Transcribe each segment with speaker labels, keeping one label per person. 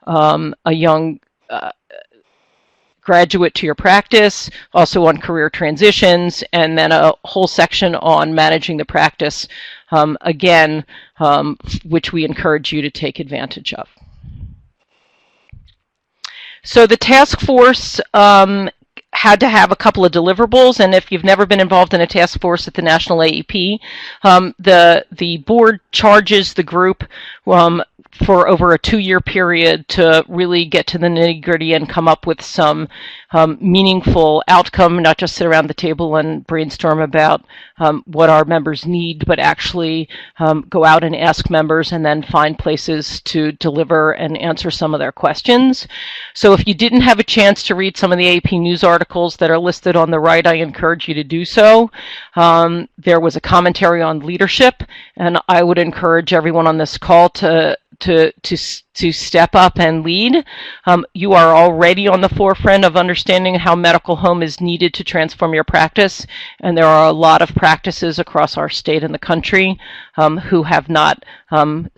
Speaker 1: a young graduate to your practice, also on career transitions, and then a whole section on managing the practice, again, which we encourage you to take advantage of. So the task force had to have a couple of deliverables, and if you've never been involved in a task force at the National AEP, the board charges the group for over a 2-year period to really get to the nitty-gritty and come up with some meaningful outcome, not just sit around the table and brainstorm about what our members need, but actually go out and ask members and then find places to deliver and answer some of their questions. So if you didn't have a chance to read some of the AEP news articles that are listed on the right, I encourage you to do so. There was a commentary on leadership, and I would encourage everyone on this call to step up and lead. You are already on the forefront of understanding how medical home is needed to transform your practice, and there are a lot of practices across our state and the country who have not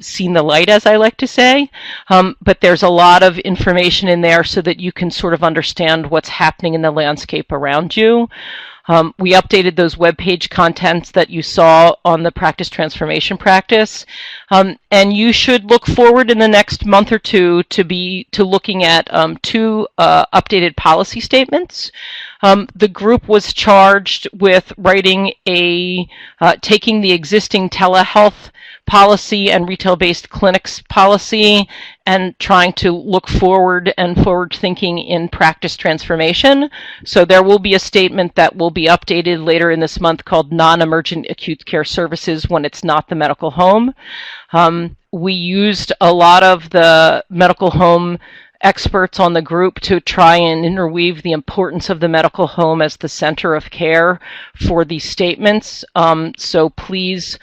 Speaker 1: seen the light, as I like to say. But there's a lot of information in there so that you can sort of understand what's happening in the landscape around you. We updated those web page contents that you saw on the practice transformation practice. And you should look forward in the next month or two to looking at 2 updated policy statements. The group was charged with writing taking the existing telehealth policy and retail-based clinics policy and trying to look forward and forward thinking in practice transformation. So there will be a statement that will be updated later in this month called non-emergent acute care services when it's not the medical home. We used a lot of the medical home experts on the group to try and interweave the importance of the medical home as the center of care for these statements. So please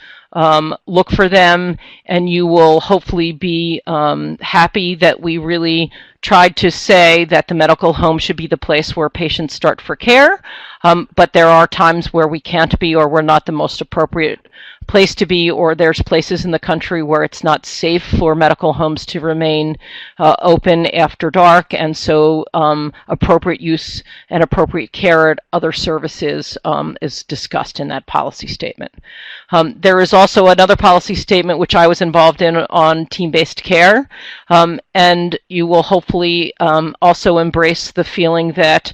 Speaker 1: look for them, and you will hopefully be happy that we really tried to say that the medical home should be the place where patients start for care, but there are times where we can't be, or we're not the most appropriate place to be, or there's places in the country where it's not safe for medical homes to remain open after dark, and so appropriate use and appropriate care at other services is discussed in that policy statement. There is also another policy statement which I was involved in on team-based care, and you will hopefully also embrace the feeling that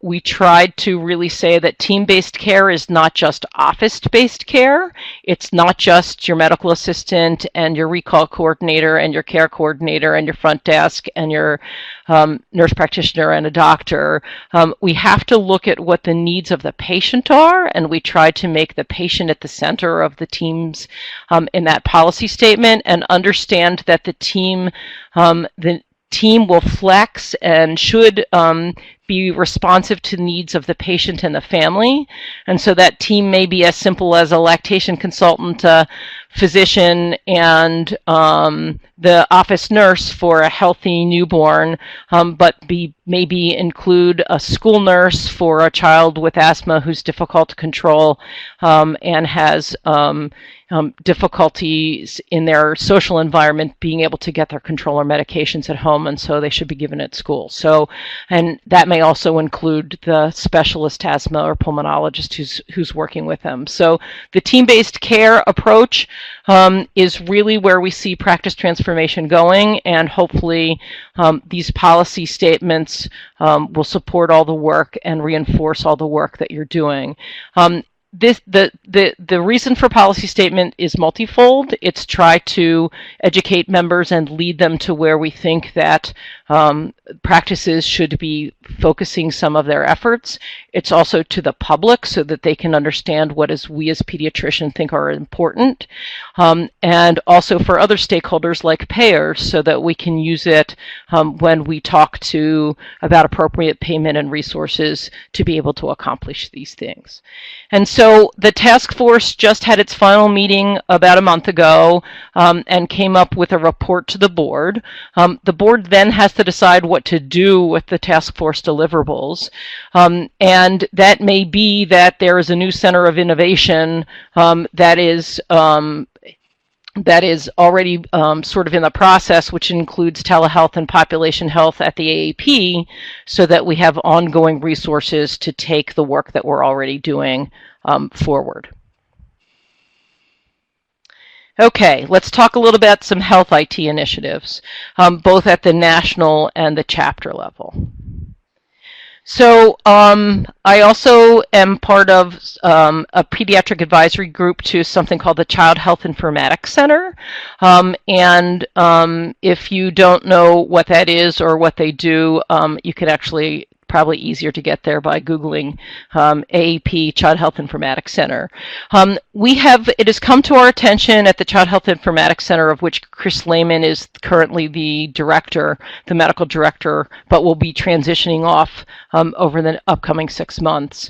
Speaker 1: we tried to really say that team-based care is not just office-based care. It's not just your medical assistant and your recall coordinator and your care coordinator and your front desk and your nurse practitioner and a doctor. We have to look at what the needs of the patient are, and we try to make the patient at the center of the teams in that policy statement, and understand that the team will flex and should be responsive to the needs of the patient and the family. And so that team may be as simple as a lactation consultant, a physician, and the office nurse for a healthy newborn, but maybe include a school nurse for a child with asthma who's difficult to control and has difficulties in their social environment being able to get their controller medications at home, and so they should be given at school. So, and that may also include the specialist asthma or pulmonologist who's working with them. So the team-based care approach is really where we see practice transformation going, and hopefully these policy statements will support all the work and reinforce all the work that you're doing. The reason for policy statement is multifold. It's try to educate members and lead them to where we think that practices should be focusing some of their efforts. It's also to the public so that they can understand what we as pediatricians think are important, and also for other stakeholders like payers so that we can use it when we talk about appropriate payment and resources to be able to accomplish these things. And so the task force just had its final meeting about a month ago and came up with a report to the board. The board then has to decide what to do with the task force deliverables. And that may be that there is a new center of innovation that is that is already sort of in the process, which includes telehealth and population health at the AAP, so that we have ongoing resources to take the work that we're already doing forward. Okay, let's talk a little about some health IT initiatives, both at the national and the chapter level. So I also am part of a pediatric advisory group to something called the Child Health Informatics Center. And if you don't know what that is or what they do, you could actually probably easier to get there by Googling AAP Child Health Informatics Center. It has come to our attention at the Child Health Informatics Center, of which Chris Lehman is currently the director, the medical director, but will be transitioning off over the upcoming 6 months,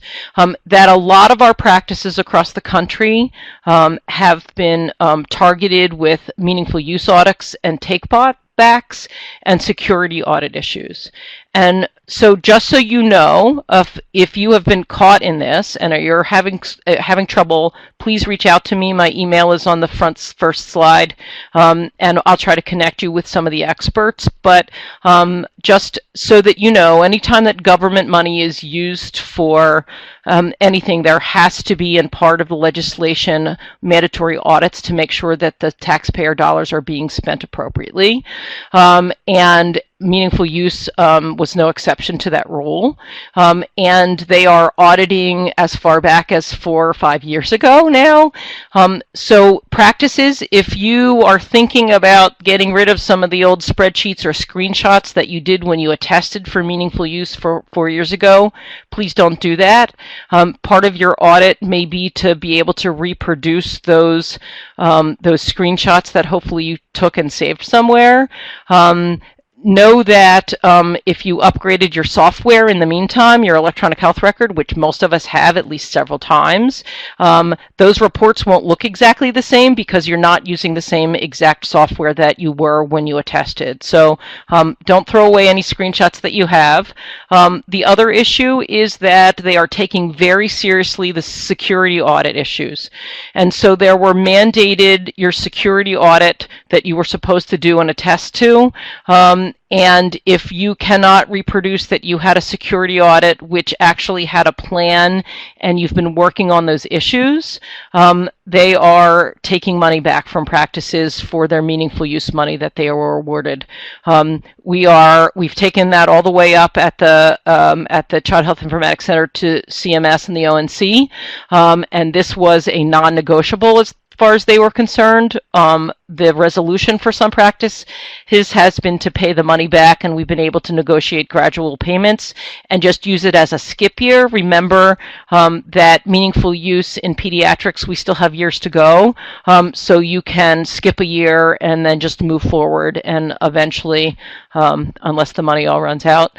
Speaker 1: that a lot of our practices across the country have been targeted with meaningful use audits and take-backs and security audit issues. And so just so you know, if you have been caught in this and you're having trouble, please reach out to me. My email is on the first slide, and I'll try to connect you with some of the experts. But just so that you know, anytime that government money is used for anything, there has to be, in part of the legislation, mandatory audits to make sure that the taxpayer dollars are being spent appropriately. And meaningful use was no exception to that rule. And they are auditing as far back as 4 or 5 years ago now. So practices, if you are thinking about getting rid of some of the old spreadsheets or screenshots that you did when you attested for meaningful use 4 years ago, please don't do that. Part of your audit may be to be able to reproduce those screenshots that hopefully you took and saved somewhere. Know that if you upgraded your software in the meantime, your electronic health record, which most of us have at least several times, those reports won't look exactly the same because you're not using the same exact software that you were when you attested. So don't throw away any screenshots that you have. The other issue is that they are taking very seriously the security audit issues. And so there were mandated your security audit that you were supposed to do and attest to. And if you cannot reproduce that you had a security audit which actually had a plan and you've been working on those issues, they are taking money back from practices for their meaningful use money that they were awarded. We've taken that all the way up at the Child Health Informatics Center to CMS and the ONC, and this was a non-negotiable as far as they were concerned. The resolution for some practice has been to pay the money back, and we've been able to negotiate gradual payments and just use it as a skip year. Remember that meaningful use in pediatrics, we still have years to go, so you can skip a year and then just move forward and eventually, unless the money all runs out,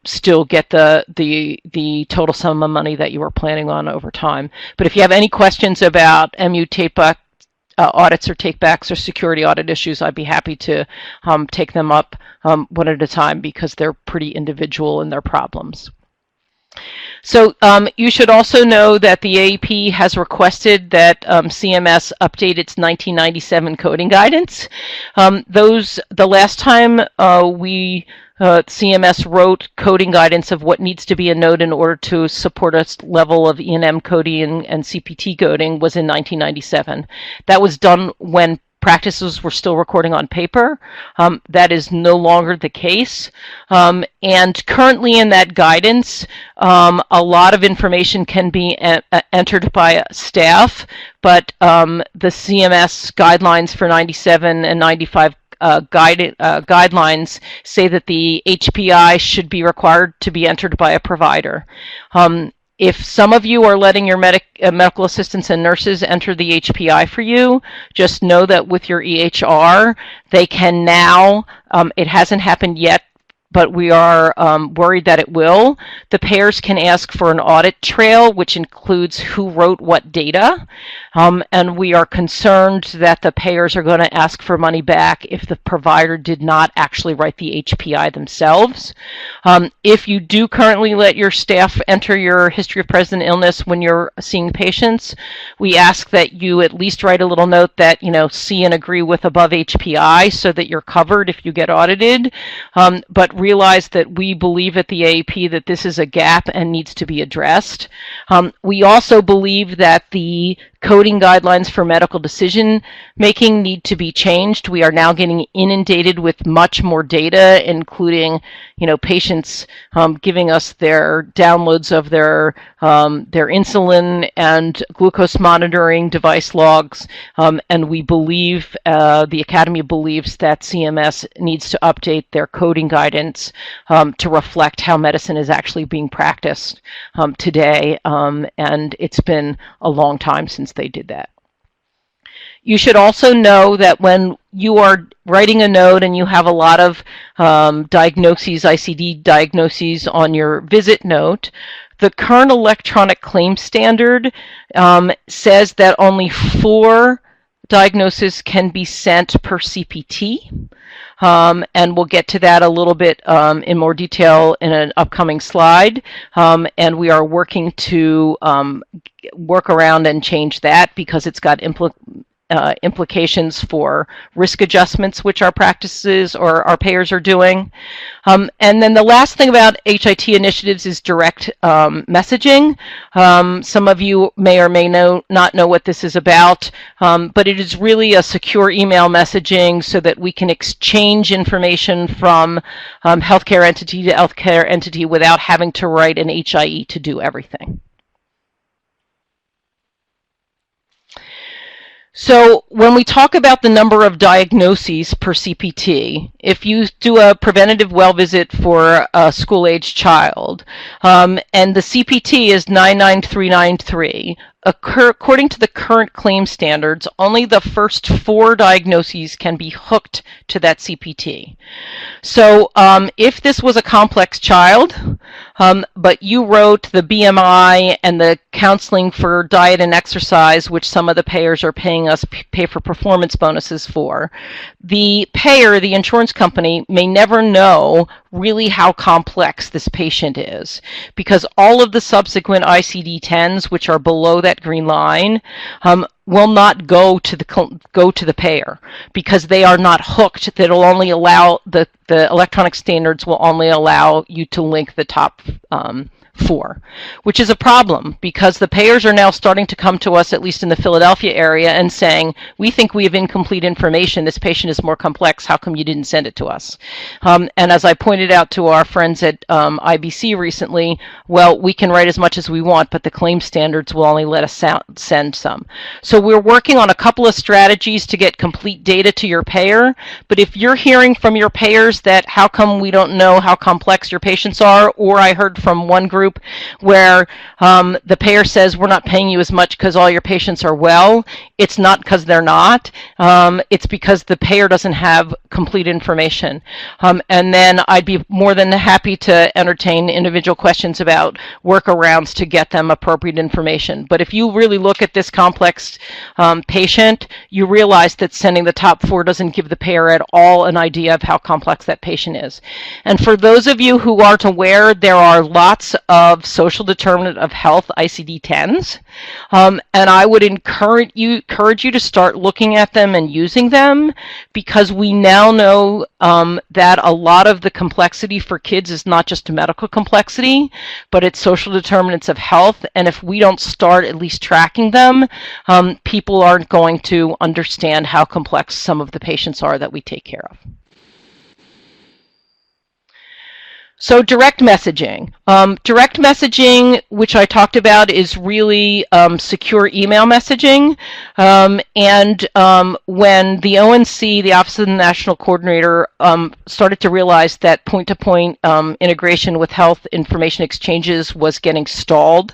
Speaker 1: still get the total sum of money that you were planning on over time. But if you have any questions about MU takeback audits or takebacks or security audit issues, I'd be happy to take them up one at a time because they're pretty individual in their problems. So you should also know that the AAP has requested that CMS update its 1997 coding guidance. The last time CMS wrote coding guidance of what needs to be a node in order to support a level of E&M coding and CPT coding was in 1997. That was done when practices were still recording on paper. That is no longer the case. And currently in that guidance, a lot of information can be entered by staff, but the CMS guidelines for 97 and 95 guidelines say that the HPI should be required to be entered by a provider. If some of you are letting your medical assistants and nurses enter the HPI for you, just know that with your EHR, they can now, it hasn't happened yet but we are worried that it will. The payers can ask for an audit trail, which includes who wrote what data, and we are concerned that the payers are going to ask for money back if the provider did not actually write the HPI themselves. If you do currently let your staff enter your history of present illness when you're seeing patients, we ask that you at least write a little note that, see and agree with above HPI so that you're covered if you get audited, but realize that we believe at the AAP that this is a gap and needs to be addressed. We also believe that the coding guidelines for medical decision making need to be changed. We are now getting inundated with much more data, including, patients giving us their downloads of their insulin and glucose monitoring device logs, and we believe, the Academy believes that CMS needs to update their coding guidance to reflect how medicine is actually being practiced today, and it's been a long time since they did that. You should also know that when you are writing a note and you have a lot of diagnoses, ICD diagnoses on your visit note, the current electronic claim standard says that only 4 diagnoses can be sent per CPT. And we'll get to that a little bit in more detail in an upcoming slide. And we are working to work around and change that because it's got implications for risk adjustments, which our practices or our payers are doing. And then the last thing about HIT initiatives is direct messaging. Some of you may or may not know what this is about, but it is really a secure email messaging so that we can exchange information from healthcare entity to healthcare entity without having to write an HIE to do everything. So when we talk about the number of diagnoses per CPT, if you do a preventative well visit for a school-aged child, and the CPT is 99393, according to the current claim standards, only the first 4 diagnoses can be hooked to that CPT. So if this was a complex child, but you wrote the BMI and the counseling for diet and exercise, which some of the payers are paying us pay for performance bonuses for, the payer, the insurance company, may never know really how complex this patient is, because all of the subsequent ICD-10s, which are below that green line, will not go to the payer because they are not hooked. That'll only allow the electronic standards will only allow you to link the top 4, which is a problem because the payers are now starting to come to us, at least in the Philadelphia area, and saying, we think we have incomplete information. This patient is more complex. How come you didn't send it to us? And as I pointed out to our friends at IBC recently, well, we can write as much as we want, but the claim standards will only let us send some. So we're working on a couple of strategies to get complete data to your payer. But if you're hearing from your payers that how come we don't know how complex your patients are, or I heard from one group where the payer says we're not paying you as much because all your patients are well, it's not because they're not. It's because the payer doesn't have complete information. And then I'd be more than happy to entertain individual questions about workarounds to get them appropriate information. But if you really look at this complex patient, you realize that sending the top 4 doesn't give the payer at all an idea of how complex that patient is. And for those of you who aren't aware, there are lots of social determinant of health ICD-10s, and I would encourage you to start looking at them and using them, because we now know that a lot of the complexity for kids is not just medical complexity, but it's social determinants of health, and if we don't start at least tracking them, people aren't going to understand how complex some of the patients are that we take care of. So direct messaging. Direct messaging, which I talked about, is really secure email messaging. When the ONC, the Office of the National Coordinator, started to realize that point-to-point integration with health information exchanges was getting stalled,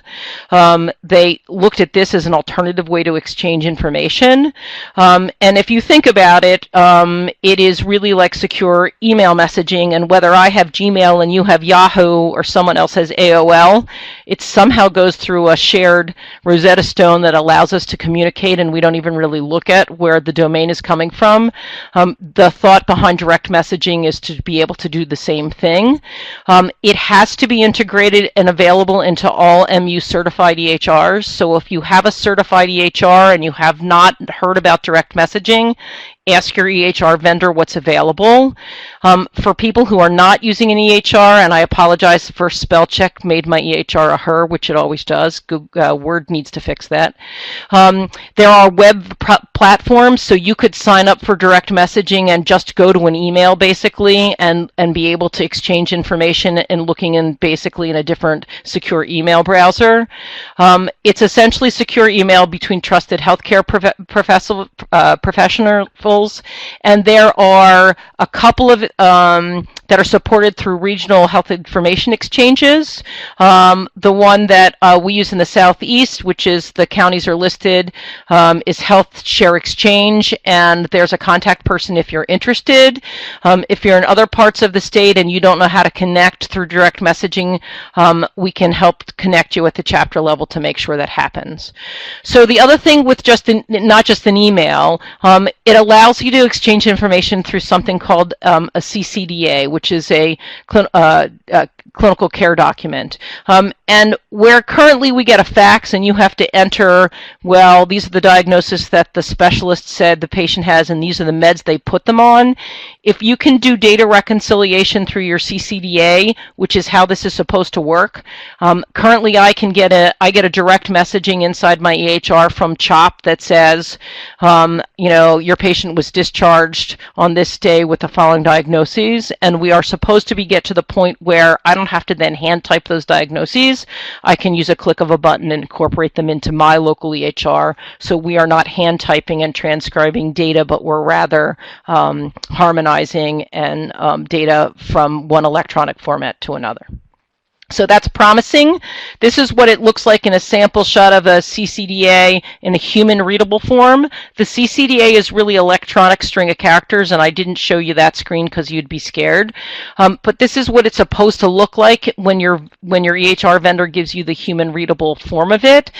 Speaker 1: they looked at this as an alternative way to exchange information. And if you think about it, it is really like secure email messaging, and whether I have Gmail and you have Yahoo or someone else has AOL, it somehow goes through a shared Rosetta Stone that allows us to communicate, and we don't even really look at where the domain is coming from. The thought behind direct messaging is to be able to do the same thing. It has to be integrated and available into all MU certified EHRs. So if you have a certified EHR and you have not heard about direct messaging, ask your EHR vendor what's available. For people who are not using an EHR, and I apologize for spell check made my EHR a her, which it always does. Google, Word needs to fix that. There are web platforms, so you could sign up for direct messaging and just go to an email basically and be able to exchange information and looking in basically in a different secure email browser. It's essentially secure email between trusted healthcare professionals, and there are a couple of that are supported through regional health information exchanges. The one that we use in the Southeast, which is the counties are listed, is Health Share Exchange, and there's a contact person if you're interested. If you're in other parts of the state and you don't know how to connect through direct messaging, we can help connect you at the chapter level to make sure that happens. So the other thing with not just an email, it allows you to exchange information through something called a CCDA, which is a clinical care document. And where currently we get a fax and you have to enter, well, these are the diagnoses that the specialist said the patient has and these are the meds they put them on. If you can do data reconciliation through your CCDA, which is how this is supposed to work, currently I get a direct messaging inside my EHR from CHOP that says, your patient was discharged on this day with the following diagnoses, and we are supposed to get to the point where I don't have to then hand type those diagnoses. I can use a click of a button and incorporate them into my local EHR, so we are not hand typing and transcribing data, but we're rather harmonizing and data from one electronic format to another. So that's promising. This is what it looks like in a sample shot of a CCDA in a human readable form. The CCDA is really electronic string of characters, and I didn't show you that screen because you'd be scared. But this is what it's supposed to look like when your EHR vendor gives you the human readable form of it,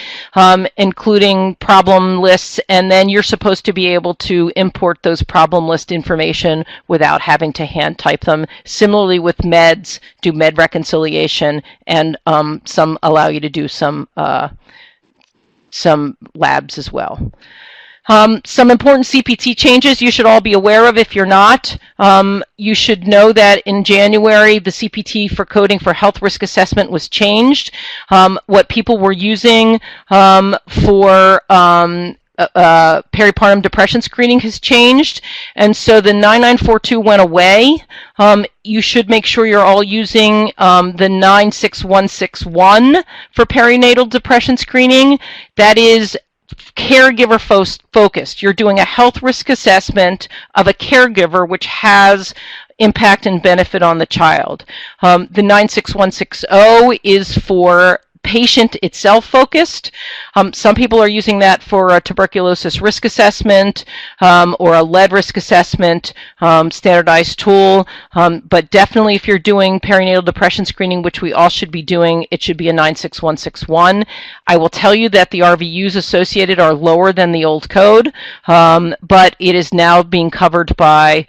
Speaker 1: including problem lists, and then you're supposed to be able to import those problem list information without having to hand type them. Similarly with meds, do med reconciliation, and some allow you to do some labs as well. Some important CPT changes you should all be aware of. If you're not, you should know that in January the CPT for coding for health risk assessment was changed. What people were using for peripartum depression screening has changed, and so the 9942 went away. You should make sure you're all using the 96161 for perinatal depression screening. That is caregiver focused. You're doing a health risk assessment of a caregiver which has impact and benefit on the child. The 96160 is for patient itself focused. Some people are using that for a tuberculosis risk assessment or a lead risk assessment, standardized tool. But definitely if you're doing perinatal depression screening, which we all should be doing, it should be a 96161. I will tell you that the RVUs associated are lower than the old code, but it is now being covered by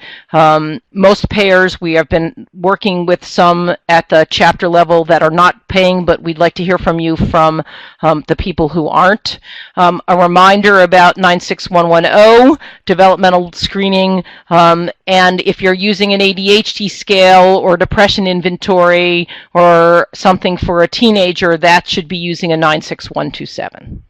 Speaker 1: most payers. We have been working with some at the chapter level that are not paying, but we'd like to hear from you from the people who aren't. A reminder about 96110, developmental screening, and if you're using an ADHD scale or depression inventory or something for a teenager, that should be using a 96127.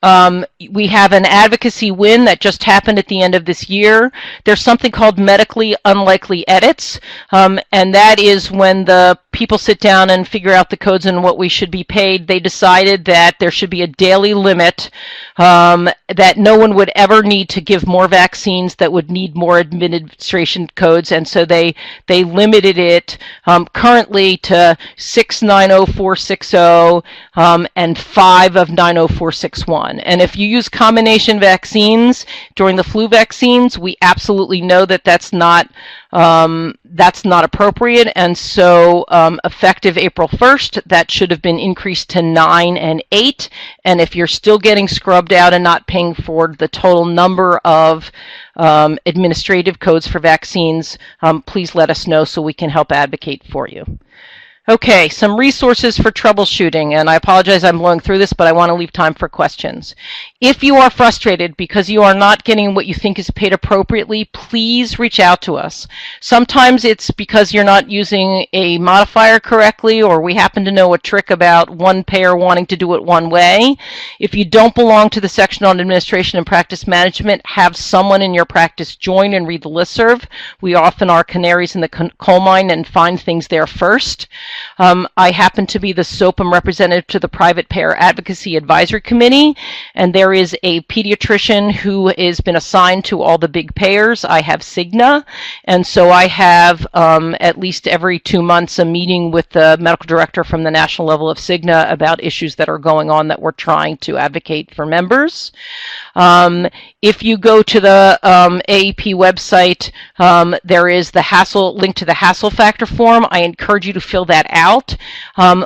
Speaker 1: We have an advocacy win that just happened at the end of this year. There's something called medically unlikely edits, and that is when the people sit down and figure out the codes and what we should be paid. They decided that there should be a daily limit, that no one would ever need to give more vaccines that would need more administration codes, and so they limited it currently to 6 90460 and 5 of 90461. And if you use combination vaccines during the flu vaccines, we absolutely know that that's not appropriate, and so effective April 1st, that should have been increased to 9 and 8. And if you're still getting scrubbed out and not paying for the total number of administrative codes for vaccines, please let us know so we can help advocate for you. Okay, some resources for troubleshooting, and I apologize I'm blowing through this, but I want to leave time for questions. If you are frustrated because you are not getting what you think is paid appropriately, please reach out to us. Sometimes it's because you're not using a modifier correctly, or we happen to know a trick about one payer wanting to do it one way. If you don't belong to the section on administration and practice management, have someone in your practice join and read the listserv. We often are canaries in the coal mine and find things there first. I happen to be the SOPM representative to the Private Payer Advocacy Advisory Committee, and there is a pediatrician who has been assigned to all the big payers. I have Cigna, and so I have at least every 2 months a meeting with the medical director from the national level of Cigna about issues that are going on that we're trying to advocate for members. If you go to the AAP website, there is the link to the hassle factor form. I encourage you to fill that out.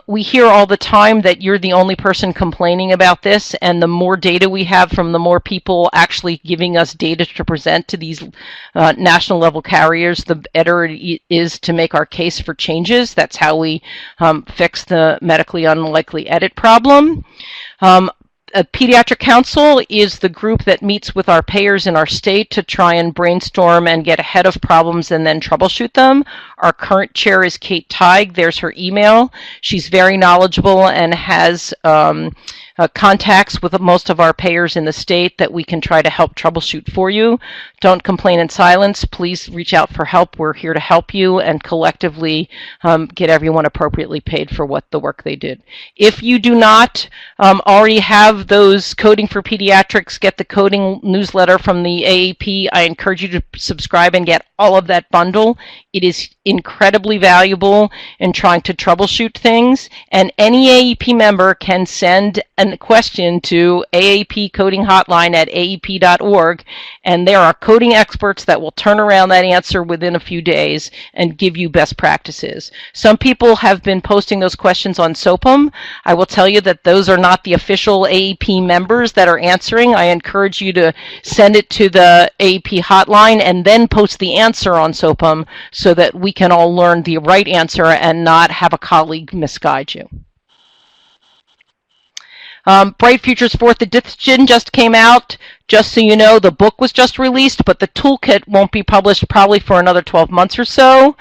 Speaker 1: We hear all the time that you're the only person complaining about this, and the more data we have from the more people actually giving us data to present to these national level carriers, the better it is to make our case for changes. That's how we fix the medically unlikely edit problem. A Pediatric Council is the group that meets with our payers in our state to try and brainstorm and get ahead of problems and then troubleshoot them. Our current chair is Kate Teig. There's her email. She's very knowledgeable and has contacts with most of our payers in the state that we can try to help troubleshoot for you. Don't complain in silence. Please reach out for help. We're here to help you and collectively get everyone appropriately paid for what the work they did. If you do not already have those Coding for Pediatrics, get the coding newsletter from the AAP. I encourage you to subscribe and get all of that bundle. It is incredibly valuable in trying to troubleshoot things, and any AAP member can send a question to AAP Coding Hotline at aap.org, and there are coding experts that will turn around that answer within a few days and give you best practices. Some people have been posting those questions on SOPM. I will tell you that those are not the official AAP members that are answering. I encourage you to send it to the AAP hotline and then post the answer on SOPM so that we can all learn the right answer and not have a colleague misguide you. Bright Futures 4th edition just came out. Just so you know, the book was just released, but the toolkit won't be published probably for another 12 months or so.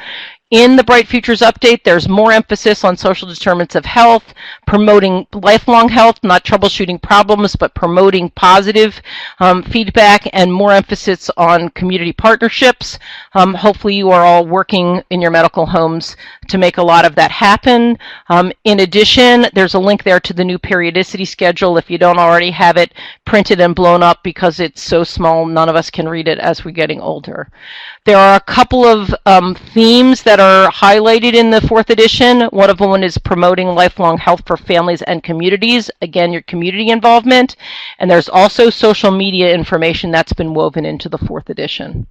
Speaker 1: In the Bright Futures update, there's more emphasis on social determinants of health, promoting lifelong health, not troubleshooting problems, but promoting positive feedback, and more emphasis on community partnerships. Hopefully you are all working in your medical homes to make a lot of that happen. In addition, there's a link there to the new periodicity schedule if you don't already have it printed and blown up, because it's so small none of us can read it as we're getting older. There are a couple of themes that are highlighted in the 4th edition. One of them is promoting lifelong health for families and communities. Again, your community involvement. And there's also social media information that's been woven into the 4th edition.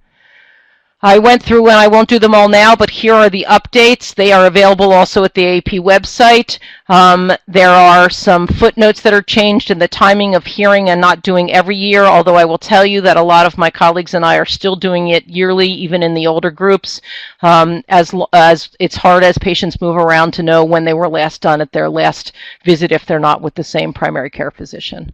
Speaker 1: I went through, and I won't do them all now, but here are the updates. They are available also at the AAP website. There are some footnotes that are changed in the timing of hearing and not doing every year, although I will tell you that a lot of my colleagues and I are still doing it yearly, even in the older groups, as it's hard as patients move around to know when they were last done at their last visit if they're not with the same primary care physician.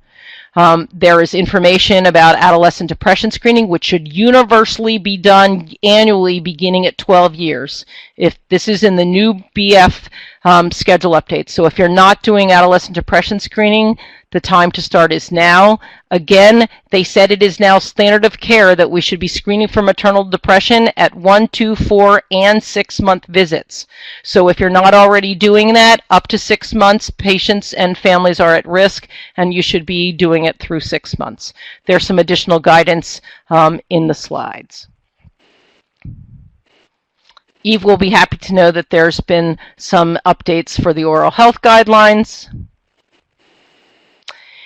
Speaker 1: There is information about adolescent depression screening, which should universally be done annually beginning at 12 years. If this is in the new BF schedule updates. So if you're not doing adolescent depression screening, The time to start is now. Again, they said it is now standard of care that we should be screening for maternal depression at 1, 2, 4, and 6-month visits. So if you're not already doing that, up to 6 months, patients and families are at risk, and you should be doing it through 6 months. There's some additional guidance in the slides. Eve will be happy to know that there's been some updates for the oral health guidelines.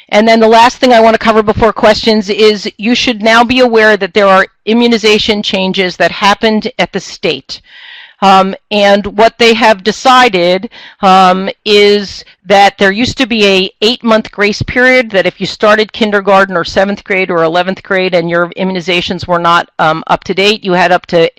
Speaker 1: And then the last thing I want to cover before questions is you should now be aware that there are immunization changes that happened at the state. And what they have decided is that there used to be a 8-month grace period, that if you started kindergarten or 7th grade or 11th grade and your immunizations were not up to date, you had up to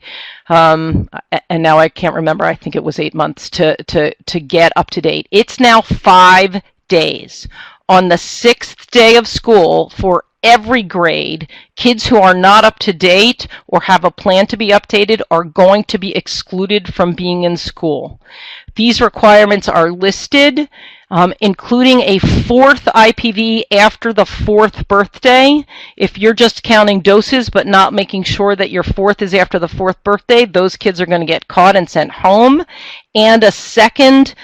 Speaker 1: and now I can't remember, I think it was 8 months to get up to date. It's now 5 days. On the 6th day of school for every grade, kids who are not up to date or have a plan to be updated are going to be excluded from being in school. These requirements are listed, including a 4th IPV after the 4th birthday. If you're just counting doses but not making sure that your 4th is after the 4th birthday, those kids are going to get caught and sent home. And a second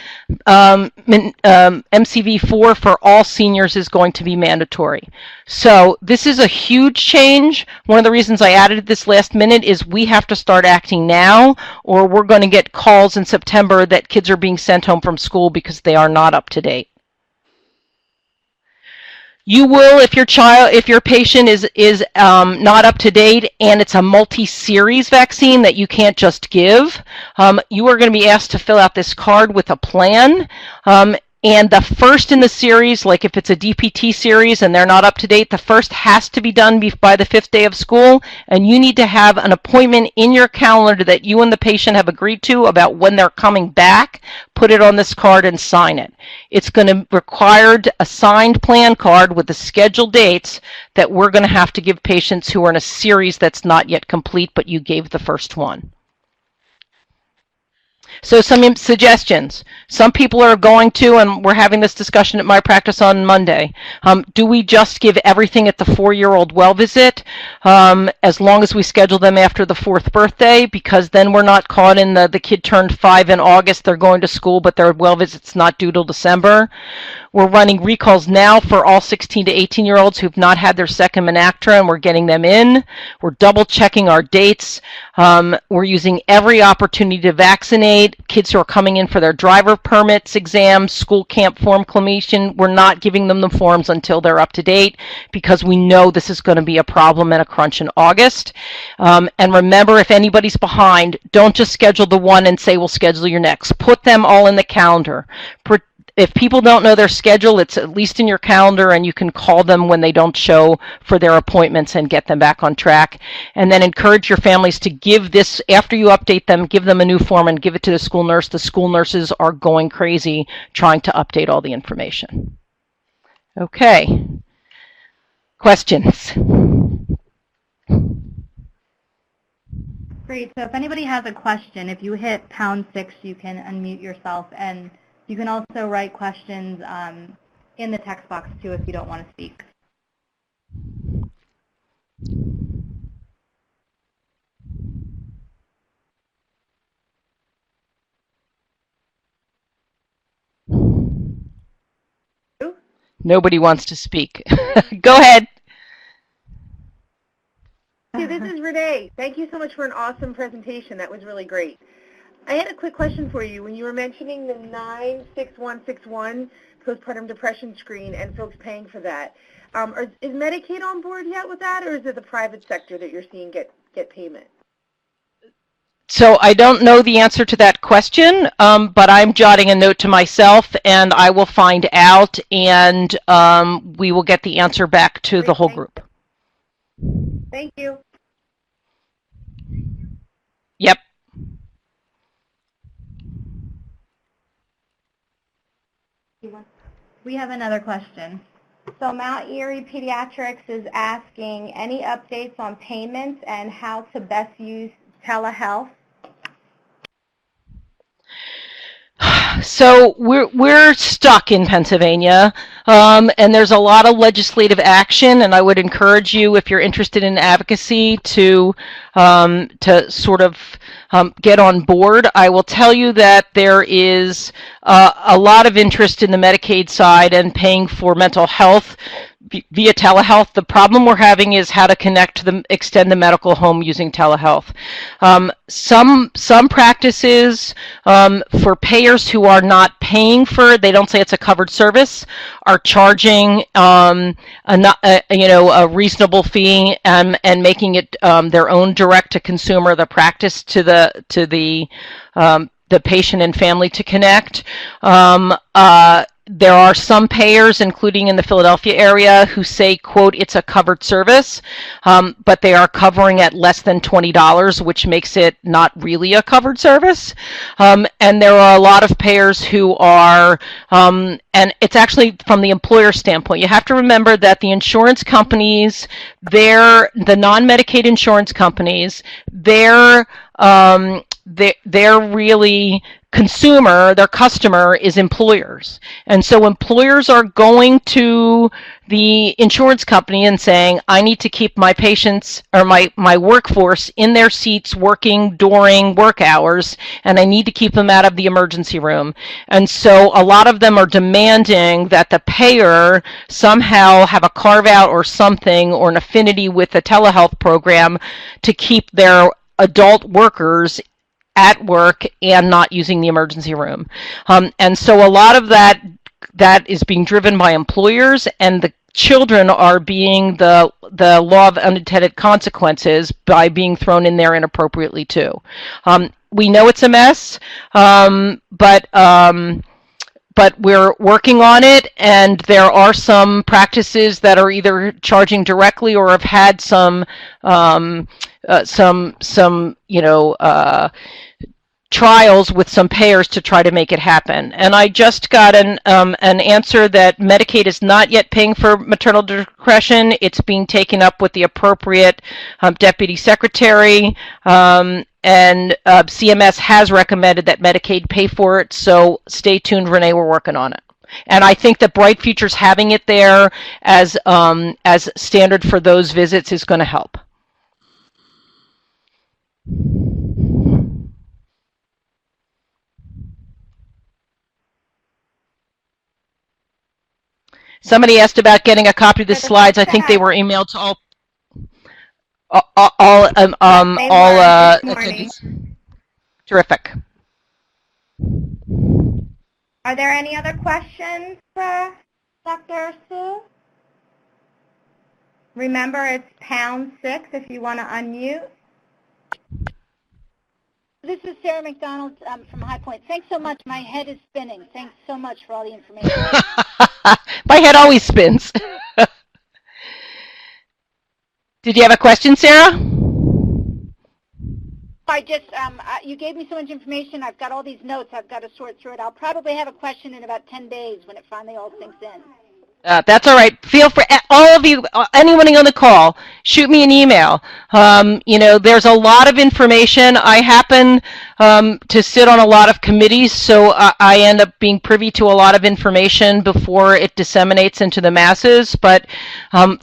Speaker 1: MCV4 for all seniors is going to be mandatory. So this is a huge change. One of the reasons I added this last minute is we have to start acting now, or we're going to get calls in September that kids are being sent home from school because they are not up to date. You will, if your patient is not up to date and it's a multi-series vaccine that you can't just give, you are going to be asked to fill out this card with a plan. And the first in the series, like if it's a DPT series and they're not up to date, the first has to be done by the 5th day of school, and you need to have an appointment in your calendar that you and the patient have agreed to about when they're coming back. Put it on this card and sign it. It's going to require a signed plan card with the scheduled dates that we're going to have to give patients who are in a series that's not yet complete, but you gave the first one. So some suggestions. Some people are going to, and we're having this discussion at my practice on Monday, do we just give everything at the 4-year-old well visit as long as we schedule them after the 4th birthday? Because then we're not caught in the kid turned 5 in August, they're going to school, but their well visit's not due till December. We're running recalls now for all 16 to 18-year-olds who've not had their second Menactra, and we're getting them in. We're double checking our dates. We're using every opportunity to vaccinate kids who are coming in for their driver permits, exams, school camp form completion. We're not giving them the forms until they're up to date because we know this is going to be a problem and a crunch in August. And remember, if anybody's behind, don't just schedule the one and say, we'll schedule your next. Put them all in the calendar. If people don't know their schedule, it's at least in your calendar, and you can call them when they don't show for their appointments and get them back on track. And then encourage your families to give this, after you update them, give them a new form and give it to the school nurse. The school nurses are going crazy trying to update all the information. Okay. Questions?
Speaker 2: Great. So if anybody has a question, if you hit #6, you can unmute yourself, and you can also write questions in the text box, too, if you don't want to speak.
Speaker 1: Nobody wants to speak. Go ahead.
Speaker 3: Hey, this is Renee. Thank you so much for an awesome presentation. That was really great. I had a quick question for you. When you were mentioning the 96161 postpartum depression screen and folks paying for that, is Medicaid on board yet with that, or is it the private sector that you're seeing get payment?
Speaker 1: So I don't know the answer to that question, but I'm jotting a note to myself, and I will find out, and we will get the answer back to the whole group.
Speaker 3: Thank you.
Speaker 1: Yep.
Speaker 2: We have another question.
Speaker 4: So Mount Erie Pediatrics is asking any updates on payments and how to best use telehealth?
Speaker 1: So we're stuck in Pennsylvania, and there's a lot of legislative action. And I would encourage you, if you're interested in advocacy, to sort of get on board. I will tell you that there is a lot of interest in the Medicaid side and paying for mental health via telehealth. The problem we're having is how to connect to extend the medical home using telehealth. Some practices for payers who are not paying for it, they don't say it's a covered service, are charging a reasonable fee and making it their own direct to consumer, the practice to the patient and family to connect. There are some payers, including in the Philadelphia area, who say, quote, it's a covered service, but they are covering at less than $20, which makes it not really a covered service. And there are a lot of payers who are, and it's actually from the employer standpoint. You have to remember that the insurance companies, the non-Medicaid insurance companies, they're really their customer is employers. And so employers are going to the insurance company and saying, I need to keep my patients or my workforce in their seats working during work hours, and I need to keep them out of the emergency room. And so a lot of them are demanding that the payer somehow have a carve out or something or an affinity with the telehealth program to keep their adult workers at work and not using the emergency room. And so a lot of that is being driven by employers, and the children are being the law of unintended consequences by being thrown in there inappropriately too. We know it's a mess, but we're working on it, and there are some practices that are either charging directly or have had some trials with some payers to try to make it happen. And I just got an answer that Medicaid is not yet paying for maternal discretion. It's being taken up with the appropriate deputy secretary, and CMS has recommended that Medicaid pay for it. So stay tuned, Renee, we're working on it. And I think that Bright Futures having it there as standard for those visits is going to help. Somebody asked about getting a copy of the slides. I think they were emailed to all attendees. Terrific.
Speaker 4: Are there any other questions for Dr. Sue? Remember, it's #6 if you want to unmute.
Speaker 5: This is Sarah McDonald from High Point. Thanks so much. My head is spinning. Thanks so much for all the information.
Speaker 1: My head always spins. Did you have a question, Sarah?
Speaker 5: I just, you gave me so much information. I've got all these notes. I've got to sort through it. I'll probably have a question in about 10 days when it finally all sinks in.
Speaker 1: That's all right. Feel free, all of you, anyone on the call, shoot me an email. There's a lot of information. I happen to sit on a lot of committees, so I end up being privy to a lot of information before it disseminates into the masses, but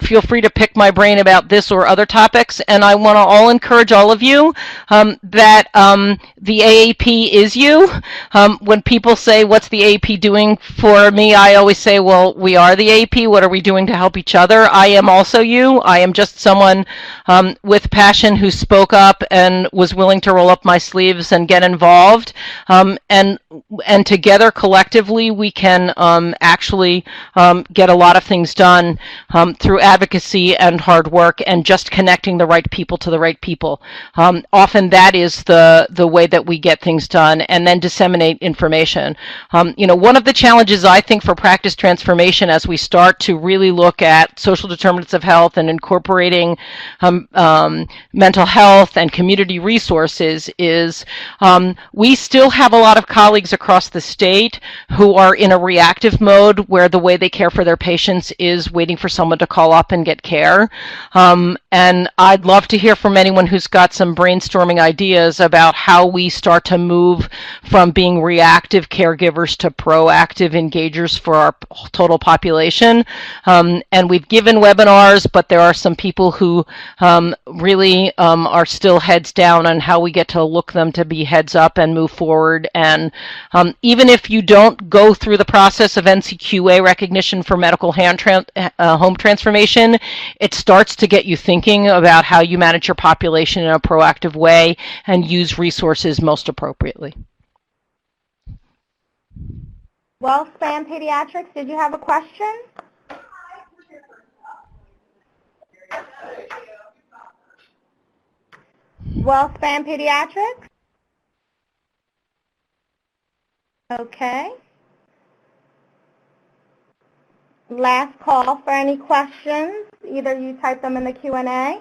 Speaker 1: feel free to pick my brain about this or other topics. And I want to encourage all of you that the AAP is you. When people say, what's the AAP doing for me? I always say, well, we are the AAP. What are we doing to help each other? I am also you. I am just someone with passion who spoke up and was willing to roll up my sleeves and get involved. And together, collectively, we can actually get a lot of things done through advocacy and hard work and just connecting the right people to the right people. Often that is the way that we get things done, and then disseminate information. One of the challenges I think for practice transformation as we start to really look at social determinants of health and incorporating mental health and community resources is We still have a lot of colleagues across the state who are in a reactive mode where the way they care for their patients is waiting for someone to call up and get care. And I'd love to hear from anyone who's got some brainstorming ideas about how we start to move from being reactive caregivers to proactive engagers for our total population. And we've given webinars, but there are some people who really are still heads down on how we get to look them to be heads up and move forward. And even if you don't go through the process of NCQA recognition for medical home transformation, it starts to get you thinking about how you manage your population in a proactive way and use resources most appropriately.
Speaker 4: WellSpan Pediatrics, did you have a question? WellSpan Pediatrics? Okay. Last call for any questions. Either you type them in the Q&A.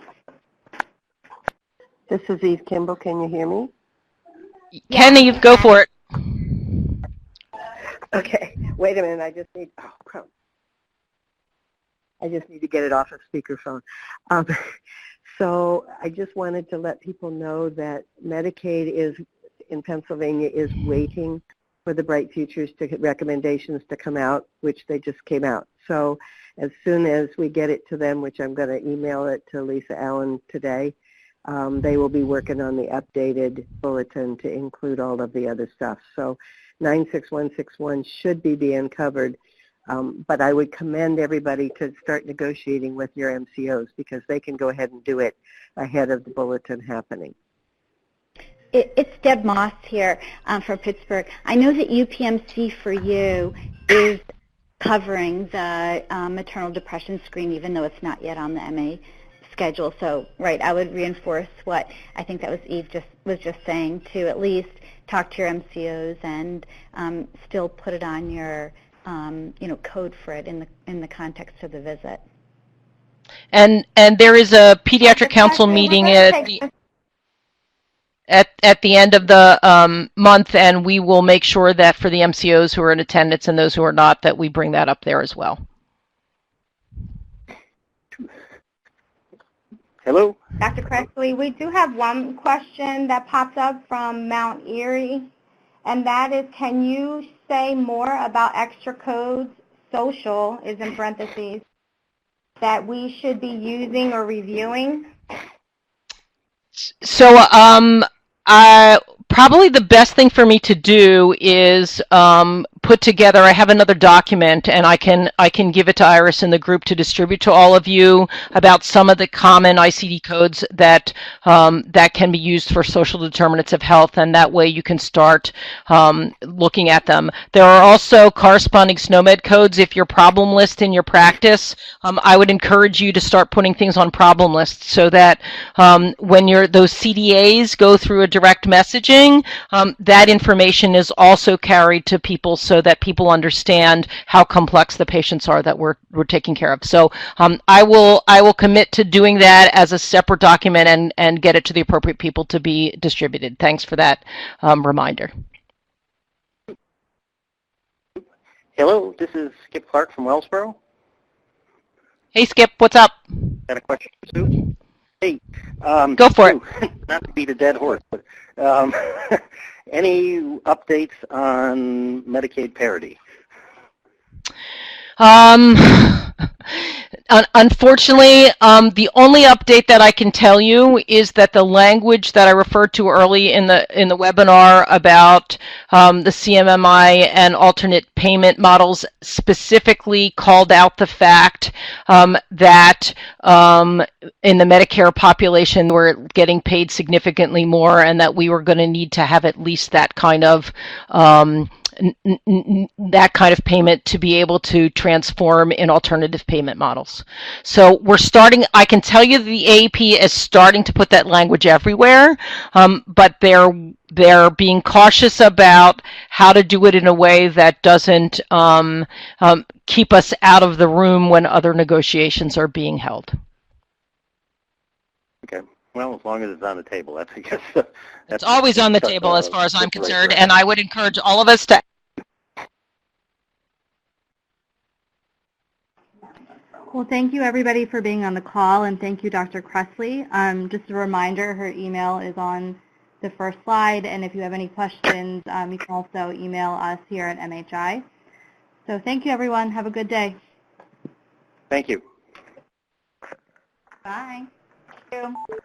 Speaker 6: This is Eve Kimball. Can you hear me?
Speaker 1: Kenny, go for it.
Speaker 6: Okay. Wait a minute. I just need to get it off of speakerphone. So I just wanted to let people know that Medicaid in Pennsylvania is waiting for the Bright Futures recommendations to come out, which they just came out. So as soon as we get it to them, which I'm going to email it to Lisa Allen today, they will be working on the updated bulletin to include all of the other stuff. So 96161 should be being covered, but I would commend everybody to start negotiating with your MCOs because they can go ahead and do it ahead of the bulletin happening.
Speaker 7: It's Deb Moss here from Pittsburgh. I know that UPMC for You is covering the maternal depression screen, even though it's not yet on the MA schedule. So, right, I would reinforce what I think that was Eve was just saying, to at least talk to your MCOs and still put it on your code for it in the context of the visit.
Speaker 1: And there is a pediatric council meeting at the end of the month, and we will make sure that for the MCOs who are in attendance and those who are not, that we bring that up there as well.
Speaker 6: Hello?
Speaker 4: Dr. Cressley, we do have one question that popped up from Mount Airy, and that is, can you say more about extra codes, social is in parentheses, that we should be using or reviewing?
Speaker 1: So probably the best thing for me to do is put together, I have another document, and I can give it to Iris in the group to distribute to all of you about some of the common ICD codes that that can be used for social determinants of health, and that way you can start looking at them. There are also corresponding SNOMED codes. If your problem list in your practice, I would encourage you to start putting things on problem lists so that when those CDAs go through a direct messaging, that information is also carried to people so that people understand how complex the patients are that we're taking care of. So I will commit to doing that as a separate document and get it to the appropriate people to be distributed. Thanks for that reminder.
Speaker 8: Hello, this is Skip Clark from Wellsboro.
Speaker 1: Hey, Skip, what's up?
Speaker 8: Got a question for Sue? Hey,
Speaker 1: go for it.
Speaker 8: Not to beat a dead horse, but any updates on Medicaid parity?
Speaker 1: Unfortunately, the only update that I can tell you is that the language that I referred to early in the webinar about the CMMI and alternate payment models specifically called out the fact that in the Medicare population we're getting paid significantly more, and that we were going to need to have at least that kind of payment to be able to transform in alternative payment models. So we're starting, I can tell you the AAP is starting to put that language everywhere, but they're being cautious about how to do it in a way that doesn't keep us out of the room when other negotiations are being held.
Speaker 8: Okay. Well, as long as it's on the table, that's, I guess.
Speaker 1: It's always on the table as far as I'm concerned, and I would encourage all of us to.
Speaker 2: Well, thank you everybody for being on the call, and thank you, Dr. Cressley. Just a reminder, her email is on the first slide, and if you have any questions, you can also email us here at MHI. So thank you, everyone. Have a good day.
Speaker 8: Thank you.
Speaker 2: Bye. Thank you.